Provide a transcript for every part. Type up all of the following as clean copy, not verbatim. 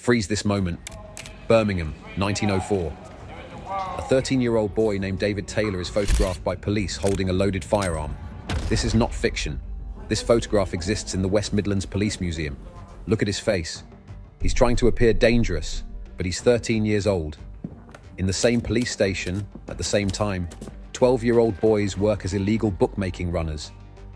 Freeze this moment. Birmingham, 1904. A 13-year-old boy named David Taylor is photographed by police holding a loaded firearm. This is not fiction. This photograph exists in the West Midlands Police Museum. Look at his face. He's trying to appear dangerous, but he's 13 years old. In the same police station, at the same time, 12-year-old boys work as illegal bookmaking runners,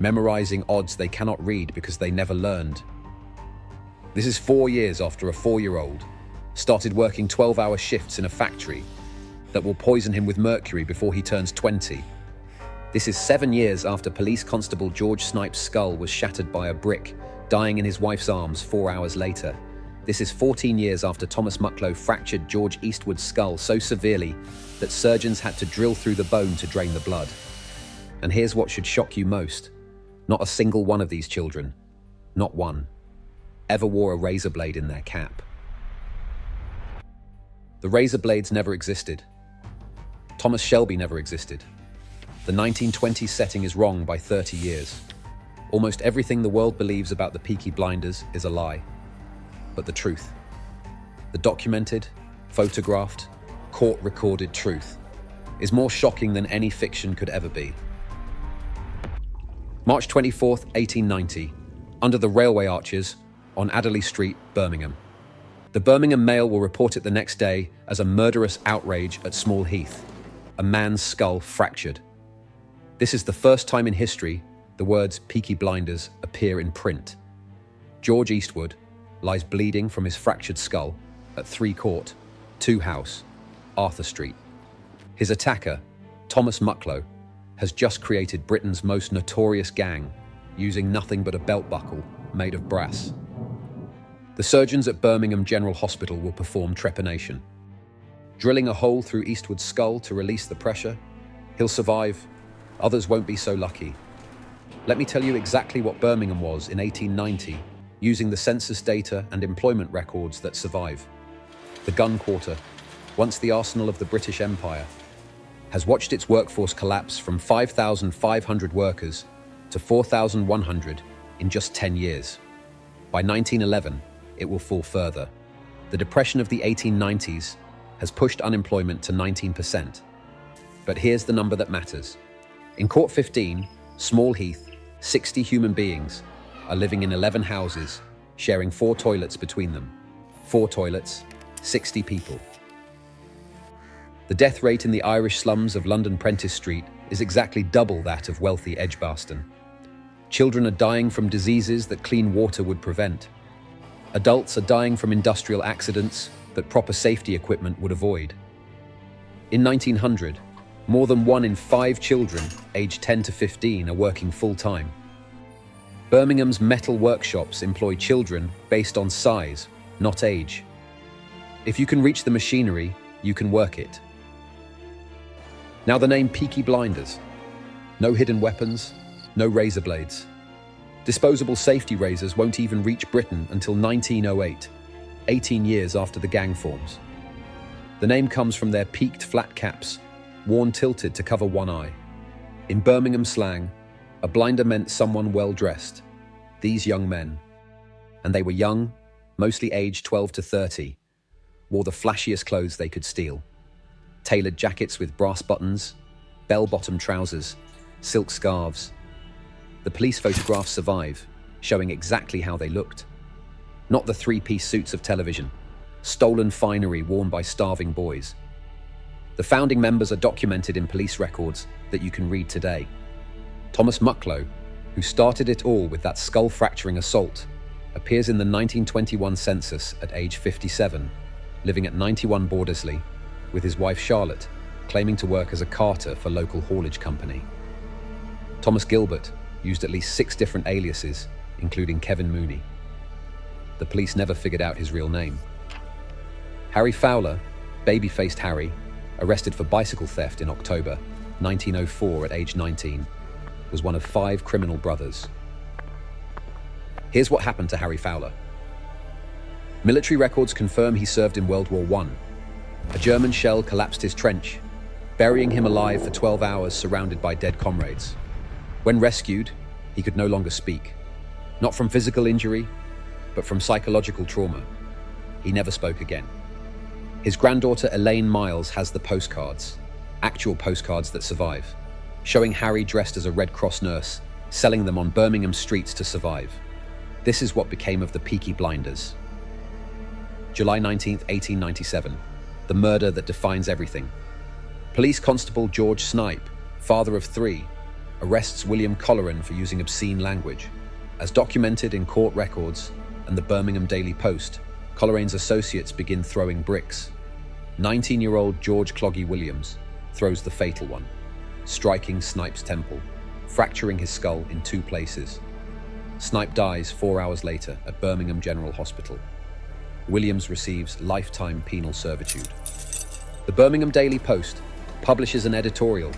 memorizing odds they cannot read because they never learned. This is 4 years after a 4-year-old started working 12-hour shifts in a factory that will poison him with mercury before he turns 20. This is 7 years after Police Constable George Snipes' skull was shattered by a brick, dying in his wife's arms 4 hours later. This is 14 years after Thomas Mucklow fractured George Eastwood's skull so severely that surgeons had to drill through the bone to drain the blood. And here's what should shock you most. Not a single one of these children, not one, ever wore a razor blade in their cap. The razor blades never existed. Thomas Shelby never existed. The 1920s setting is wrong by 30 years. Almost everything the world believes about the Peaky Blinders is a lie. But the truth, the documented, photographed, court-recorded truth, is more shocking than any fiction could ever be. March 24th, 1890, under the railway arches on Adderley Street, Birmingham. The Birmingham Mail will report it the next day as a murderous outrage at Small Heath, a man's skull fractured. This is the first time in history the words Peaky Blinders appear in print. George Eastwood lies bleeding from his fractured skull at 3 Court, 2 House, Arthur Street. His attacker, Thomas Mucklow, has just created Britain's most notorious gang, using nothing but a belt buckle made of brass. The surgeons at Birmingham General Hospital will perform trepanation. Drilling a hole through Eastwood's skull to release the pressure, he'll survive. Others won't be so lucky. Let me tell you exactly what Birmingham was in 1890, using the census data and employment records that survive. The gun quarter, once the arsenal of the British Empire, has watched its workforce collapse from 5,500 workers to 4,100 in just 10 years. By 1911, it will fall further. The depression of the 1890s has pushed unemployment to 19%. But here's the number that matters. In Court 15, Small Heath, 60 human beings are living in 11 houses, sharing 4 toilets between them. 4 toilets, 60 people. The death rate in the Irish slums of London Prentice Street is exactly double that of wealthy Edgbaston. Children are dying from diseases that clean water would prevent. Adults are dying from industrial accidents that proper safety equipment would avoid. In 1900, more than 1 in 5 children aged 10 to 15 are working full-time. Birmingham's metal workshops employ children based on size, not age. If you can reach the machinery, you can work it. Now the name Peaky Blinders. No hidden weapons, no razor blades. Disposable safety razors won't even reach Britain until 1908, 18 years after the gang forms. The name comes from their peaked flat caps, worn tilted to cover one eye. In Birmingham slang, a blinder meant someone well-dressed. These young men, and they were young, mostly aged 12 to 30, wore the flashiest clothes they could steal. Tailored jackets with brass buttons, bell-bottom trousers, silk scarves. The police photographs survive, showing exactly how they looked. Not the 3-piece suits of television, stolen finery worn by starving boys. The founding members are documented in police records that you can read today. Thomas Mucklow, who started it all with that skull-fracturing assault, appears in the 1921 census at age 57, living at 91 Bordesley, with his wife Charlotte, claiming to work as a carter for local haulage company. Thomas Gilbert used at least 6 different aliases, including Kevin Mooney. The police never figured out his real name. Harry Fowler, baby-faced Harry, arrested for bicycle theft in October 1904 at age 19, was one of 5 criminal brothers. Here's what happened to Harry Fowler. Military records confirm he served in World War I. A German shell collapsed his trench, burying him alive for 12 hours surrounded by dead comrades. When rescued, he could no longer speak, not from physical injury, but from psychological trauma. He never spoke again. His granddaughter Elaine Miles has the postcards, actual postcards that survive, showing Harry dressed as a Red Cross nurse, selling them on Birmingham streets to survive. This is what became of the Peaky Blinders. July 19, 1897, the murder that defines everything. Police Constable George Snipe, father of 3, arrests William Colleran for using obscene language. As documented in court records and the Birmingham Daily Post, Colleran's associates begin throwing bricks. 19-year-old George Cloggy Williams throws the fatal one, striking Snipe's temple, fracturing his skull in 2 places. Snipe dies 4 hours later at Birmingham General Hospital. Williams receives lifetime penal servitude. The Birmingham Daily Post publishes an editorial.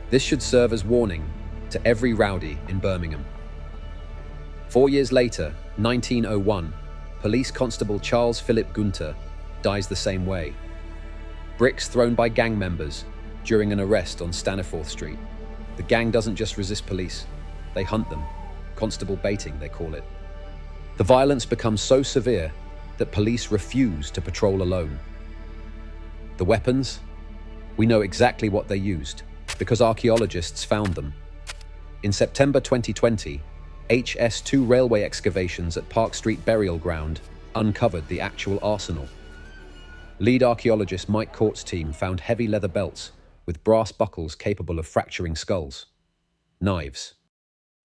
This should serve as warning to every rowdy in Birmingham. 4 years later, 1901, Police Constable Charles Philip Gunter dies the same way. Bricks thrown by gang members during an arrest on Staniforth Street. The gang doesn't just resist police, they hunt them. Constable baiting, they call it. The violence becomes so severe that police refuse to patrol alone. The weapons? We know exactly what they used because archaeologists found them. In September 2020, HS2 railway excavations at Park Street Burial Ground uncovered the actual arsenal. Lead archaeologist Mike Court's team found heavy leather belts with brass buckles capable of fracturing skulls. Knives.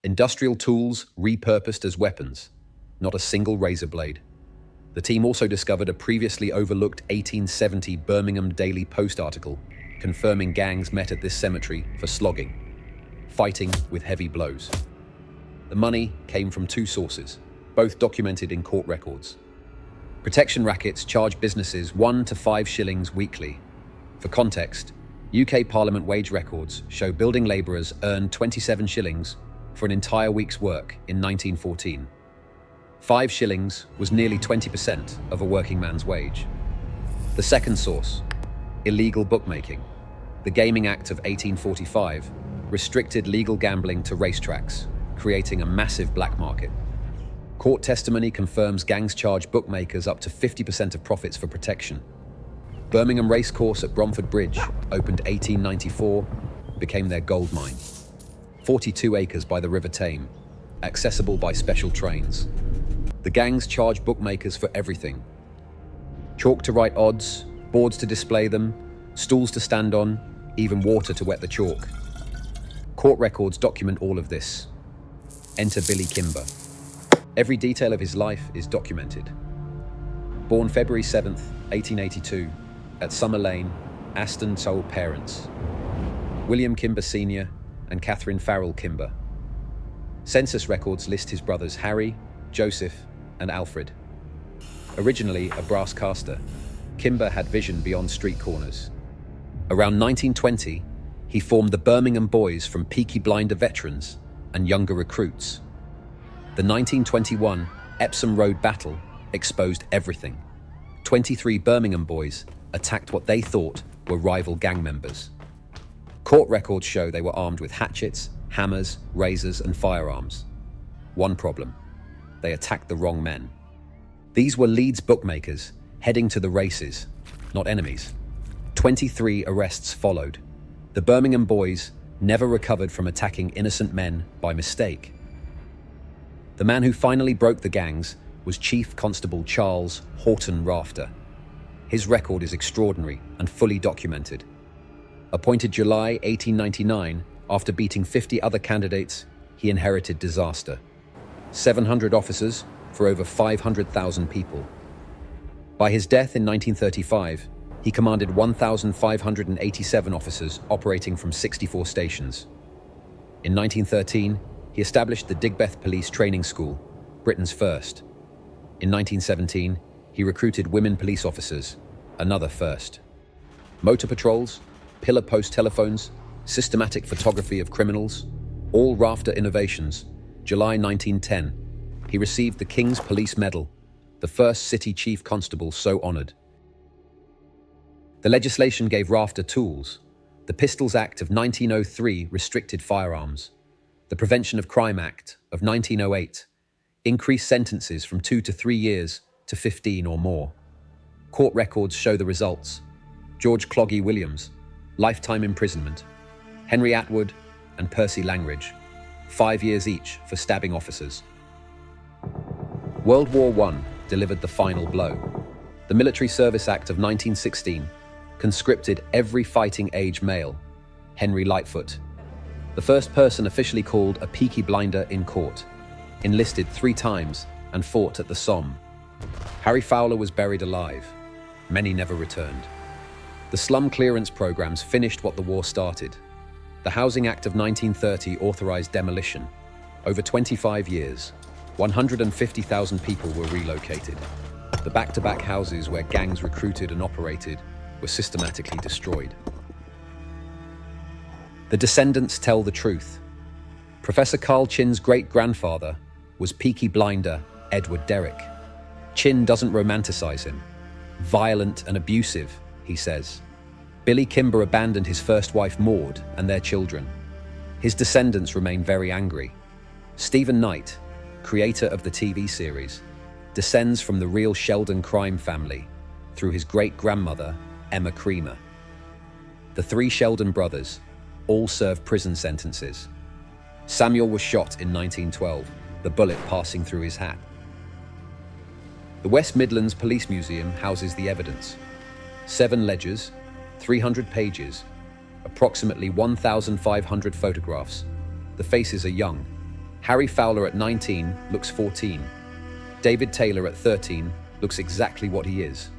Industrial tools repurposed as weapons, not a single razor blade. The team also discovered a previously overlooked 1870 Birmingham Daily Post article confirming gangs met at this cemetery for slogging, fighting with heavy blows. The money came from 2 sources, both documented in court records. Protection rackets charge businesses 1 to 5 shillings weekly. For context, UK Parliament wage records show building labourers earned 27 shillings for an entire week's work in 1914. 5 shillings was nearly 20% of a working man's wage. The second source, illegal bookmaking. The Gaming Act of 1845 restricted legal gambling to racetracks, creating a massive black market. Court testimony confirms gangs charge bookmakers up to 50% of profits for protection. Birmingham Racecourse at Bromford Bridge, opened 1894, became their gold mine. 42 acres by the River Tame, accessible by special trains. The gangs charge bookmakers for everything. Chalk to write odds, boards to display them, stools to stand on, even water to wet the chalk. Court records document all of this. Enter Billy Kimber. Every detail of his life is documented. Born February 7th, 1882, at Summer Lane, Aston sole parents, William Kimber Sr. and Catherine Farrell Kimber. Census records list his brothers Harry, Joseph, and Alfred. Originally a brass caster, Kimber had vision beyond street corners. Around 1920, he formed the Birmingham Boys from Peaky Blinder veterans and younger recruits. The 1921 Epsom Road battle exposed everything. 23 Birmingham boys attacked what they thought were rival gang members. Court records show they were armed with hatchets, hammers, razors, and firearms. One problem: they attacked the wrong men. These were Leeds bookmakers heading to the races, not enemies. 23 arrests followed. The Birmingham boys never recovered from attacking innocent men by mistake. The man who finally broke the gangs was Chief Constable Charles Horton Rafter. His record is extraordinary and fully documented. Appointed July 1899, after beating 50 other candidates, he inherited disaster. 700 officers for over 500,000 people. By his death in 1935, he commanded 1,587 officers operating from 64 stations. In 1913, he established the Digbeth Police Training School, Britain's first. In 1917, he recruited women police officers, another first. Motor patrols, pillar post telephones, systematic photography of criminals, all Rafter innovations. July 1910, he received the King's Police Medal, the first city chief constable so honoured. The legislation gave Rafter tools. The Pistols Act of 1903 restricted firearms. The Prevention of Crime Act of 1908 increased sentences from 2 to 3 years to 15 or more. Court records show the results. George Cloggy Williams, lifetime imprisonment. Henry Atwood and Percy Langridge, 5 years each for stabbing officers. World War I delivered the final blow. The Military Service Act of 1916 conscripted every fighting age male. Henry Lightfoot, the first person officially called a Peaky Blinder in court, enlisted 3 times and fought at the Somme. Harry Fowler was buried alive. Many never returned. The slum clearance programs finished what the war started. The Housing Act of 1930 authorized demolition. Over 25 years, 150,000 people were relocated. The back-to-back houses where gangs recruited and operated were systematically destroyed. The descendants tell the truth. Professor Carl Chinn's great-grandfather was Peaky Blinder Edward Derrick. Chinn doesn't romanticize him. Violent and abusive, he says. Billy Kimber abandoned his first wife Maud and their children. His descendants remain very angry. Stephen Knight, creator of the TV series, descends from the real Sheldon crime family through his great-grandmother, Emma Creamer. The 3 Sheldon brothers all serve prison sentences. Samuel was shot in 1912, the bullet passing through his hat. The West Midlands Police Museum houses the evidence. 7 ledgers, 300 pages, approximately 1,500 photographs. The faces are young. Harry Fowler at 19 looks 14. David Taylor at 13 looks exactly what he is,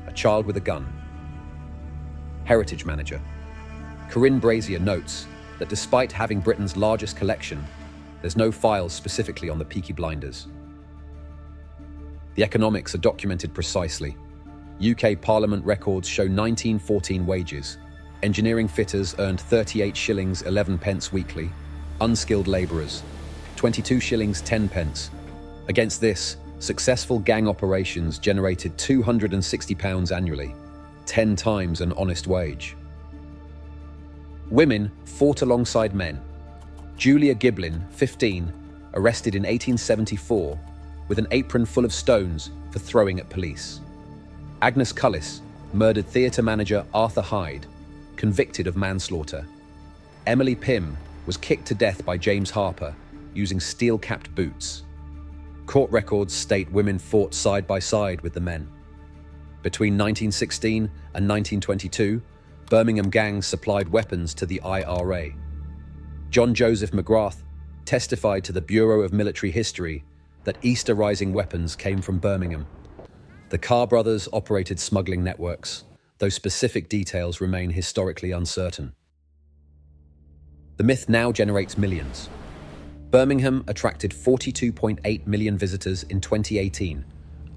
a child with a gun. Heritage Manager. Corinne Brazier notes that despite having Britain's largest collection, there's no files specifically on the Peaky Blinders. The economics are documented precisely. UK Parliament records show 1914 wages. Engineering fitters earned 38 shillings 11 pence weekly. Unskilled labourers, 22 shillings 10 pence. Against this, successful gang operations generated £260 annually, 10 times an honest wage. Women fought alongside men. Julia Giblin, 15, arrested in 1874 with an apron full of stones for throwing at police. Agnes Cullis murdered theatre manager Arthur Hyde, convicted of manslaughter. Emily Pym was kicked to death by James Harper using steel-capped boots. Court records state women fought side by side with the men. Between 1916 and 1922, Birmingham gangs supplied weapons to the IRA. John Joseph McGrath testified to the Bureau of Military History that Easter Rising weapons came from Birmingham. The Carr brothers operated smuggling networks, though specific details remain historically uncertain. The myth now generates millions. Birmingham attracted 42.8 million visitors in 2018,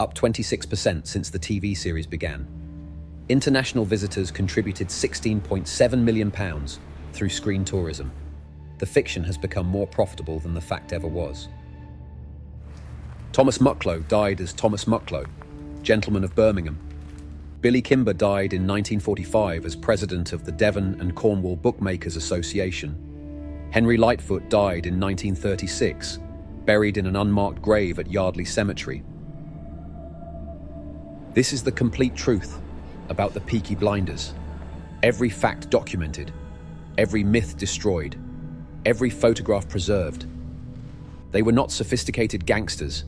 up 26% since the TV series began. International visitors contributed £16.7 million through screen tourism. The fiction has become more profitable than the fact ever was. Thomas Mucklow died as Thomas Mucklow, gentleman of Birmingham. Billy Kimber died in 1945 as president of the Devon and Cornwall Bookmakers Association. Henry Lightfoot died in 1936, buried in an unmarked grave at Yardley Cemetery. This is the complete truth about the Peaky Blinders. Every fact documented, every myth destroyed, every photograph preserved. They were not sophisticated gangsters,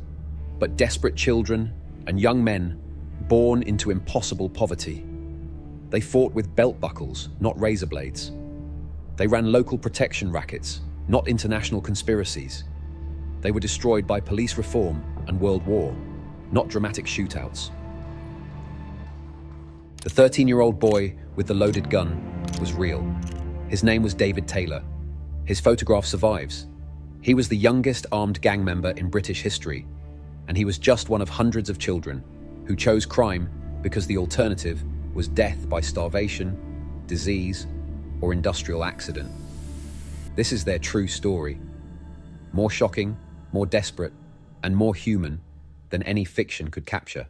but desperate children and young men born into impossible poverty. They fought with belt buckles, not razor blades. They ran local protection rackets, not international conspiracies. They were destroyed by police reform and World War, not dramatic shootouts. The 13-year-old boy with the loaded gun was real. His name was David Taylor. His photograph survives. He was the youngest armed gang member in British history, and he was just one of hundreds of children who chose crime because the alternative was death by starvation, disease, or industrial accident. This is their true story. More shocking, more desperate, and more human than any fiction could capture.